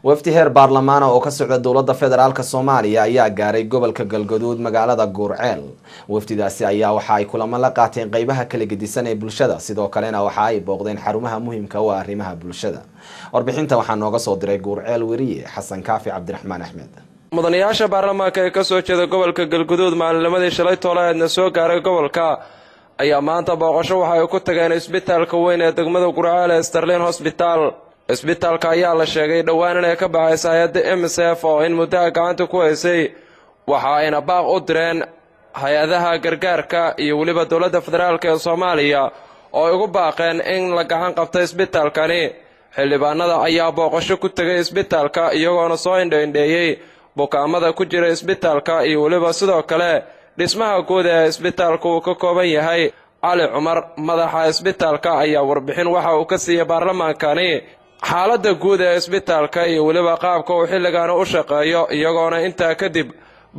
wafdi heer baarlamaan oo ka socda dowladda federaalka Soomaaliya ayaa gaaray gobolka Galgaduud magaalada Gurceel. wafdidaasi ayaa waxa ay kulamo la qaateen qaybaha kala gedisan ee bulshada, sidoo kalena waxa ay booqdeen xarumaha muhiimka ah ee arrimaha bulshada. warbixinta waxaa nooga soo diray Gurceel wariye Xasan Kaafi Cabdiraxmaan Axmed. mudanayaasha baarlamaanka ee ka soo jeeda gobolka Galgaduud maalinnimadii shalay toolaadna soo gaaray gobolka ayaa maanta booqasho waxa ay ku tageen isbitaalka weyn ee degmada Gurceel ee Sterling Hospital. isbitaalka ayaa la sheegay dhawaan inay ka baxayso hay'adda MSF oo in muddo gacanta ku haysay, waxa ayna baaq u direen hay'adaha gargaarka iyo waliba dowladda federaalka ee Soomaaliya oo ay ugu baaqeen in la gacan qabto isbitaalkani. xildhibaanada ayaa booqasho ku tagay isbitaalka iyagoona soo indheeyay bukaamada ku jira isbitaalka iyo waliba sidoo kale dhismaha guud ee isbitaalku uu ka kooban yahay. cali cumar madaxa isbitaalka ayaa warbixin waxa uu ka siiyay baarlamaankani xaaladda guud ee isbitaalka iyo waliba qaabka uu xilligan u shaqeeyo, iyagoona intaa kadib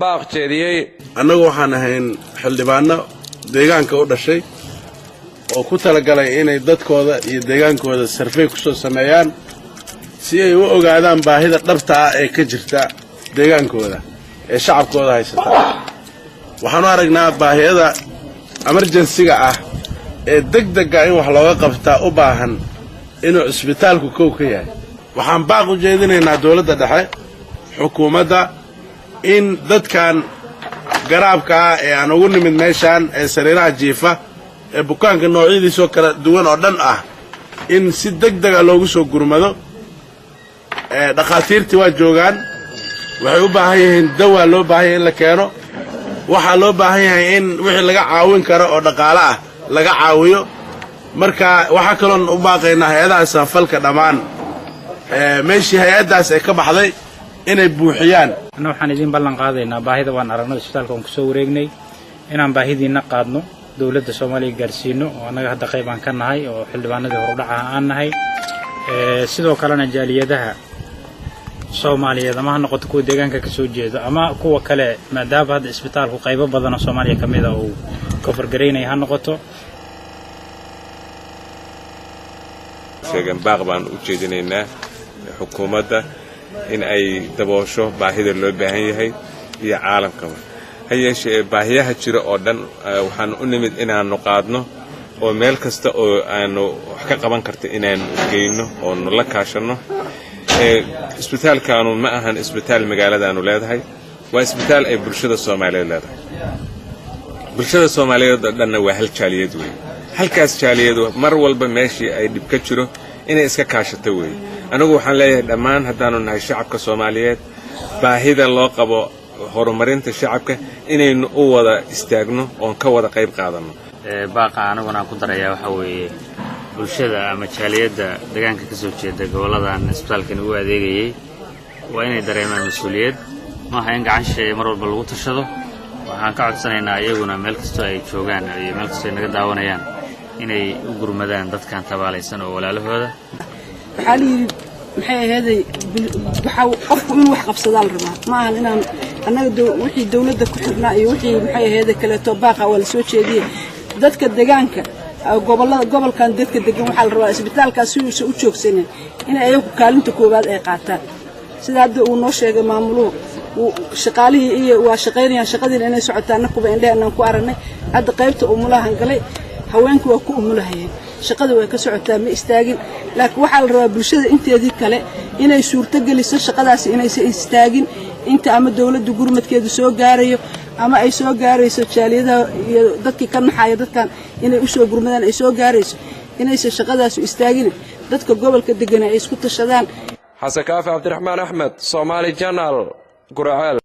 baaq jeediyay. annagu waxaan ahayn xildhibaano deegaanka u dhashay oo ku talagalay inay dadkooda iyo deegaankooda sarfey ku soo sameeyaan si ay u ogaadaan baahida dhabta ah ee ka jirta deegaankooda ee shacabkooda haysata. waxaanu aragnaa baahiyada emergency-ga ah ee degdega in wax looga qabtaa u baahan inuu isbitaalku kow ka yahay. waxaan baaq u jeedinaynaa dowladda dhexe, xukuumadda, in dadkan garaabka ah ee aan ugu nimid meeshaan ee sariiraha jiifa ee bukaanka noocyadiisoo kala duwan oo dhan ah in si degdega loogu soo gurmado. dhakhaatiirtii waa joogaan, waxay u baahan yihiin dawaa loo baahan yahay in la keeno, waxaa loo baahan yahay in wixii laga caawin karo oo dhaqaale ah laga caawiyo. marka waxaa kaloon u baaqaynaa hay-adaha samafalka dhammaan meeshii hay-addaas ay ka baxday inay buuxiyaan. anna waxaan idiin ballan qaadaynaa baahida waan aragnay isbitaalka aan ku soo wareegnay inaan baahidiina qaadno dowladda Soomaaliya gaarsiino oo annaga hadda qayb aan ka nahay oo xildhibaanadii horudhaca aan nahay. sidoo kalena jaaliyadaha Soomaaliyeed ama ha noqoto kuwa deegaanka ka soo jeeda ama kuwa kale maadaama hadda isbitaalku qaybo badan oo Soomaaliya ka mid ah uu ka fargareynay ha noqoto. sheegan baaq baan u jeedinaynaa xukuumadda in ay daboosho baahida loo baahan yahay iyo caalamkaba. ha yeeshee baahiyaha jira oo dhan waxaan u nimid inaanu qaadno oo meel kasta oo aanu wax ka qaban karto inaanu geyno oo la kaashano. isbitaalkaanu ma ahan isbitaal magaaladaanu leedahay, waa isbitaal ay bulshada Soomaaliyeed leedahay. bulshada Soomaaliyeed oo dhanna waa hal jaaliyad weey. halkaas jaaliyadu mar walba meeshii ay dhib ka jiro inay iska kaashato weey. anigu waxaan leeyahay dhammaan haddaanu nahay shacabka Soomaaliyeed baahida loo qabo horumarinta shacabka inaynu u wada istaagno oo ka wada qayb qaadano. baaqa anaguna ku daraya waxa weeye bulshada ama jaaliyada deegaanka ka soo jeeda goboladan isbitaalkan ugu adeegayay waa inay dareemaan mas'uuliyad ma aha in gacan shay mar walba lagu tashado. waxaan ka codsanaynaa iyaguna meel kasta ay joogaan iyo meel kasta ay naga daawanayaan inay u gurmadaan dadkan tabaalaysan oo walaalahooda. waxaa la yidhi maxay ahaydey qofku inuu wax qabsadaan rabaa ma ahan inaan annaga wixii dowladda ku xirnaa iyo wixii maxay ahaydey kaleeto baaqa waa la soo jeediyey dadka deegaanka gobolkan dadka degan waxaa la rabaa isbitaalkaas si uusan u joogsanin inay ayagu kaalinta koowaad ay qaataan sida hadda uu noo sheegay maamuluhu shaqaalihii iyo waa shaqaynayaan shaqadiina inay socotaan nakuba indhaheenaan ku aragnay. hadda qaybta umulahan galay haweenku waa ku umulahayeen, shaqada way ka socotaa ma istaagin. laakiin waxaa la rabaa bulshada inteedii kale inay suurto geliso shaqadaasi inaysan istaagin inta ama dowladda gurmadkeedu soo gaarayo ama ay soo gaarayso jaaliyadaha iyo dadkii ka naxaya dadkan inay u soo gurmadaan ay soo gaarayso inaysan shaqadaasi istaagin. dadka gobolka degan ay isku tashadaan. Xasan Kaafi Cabdiraxmaan Axmed, Somali Channel, Gurceel.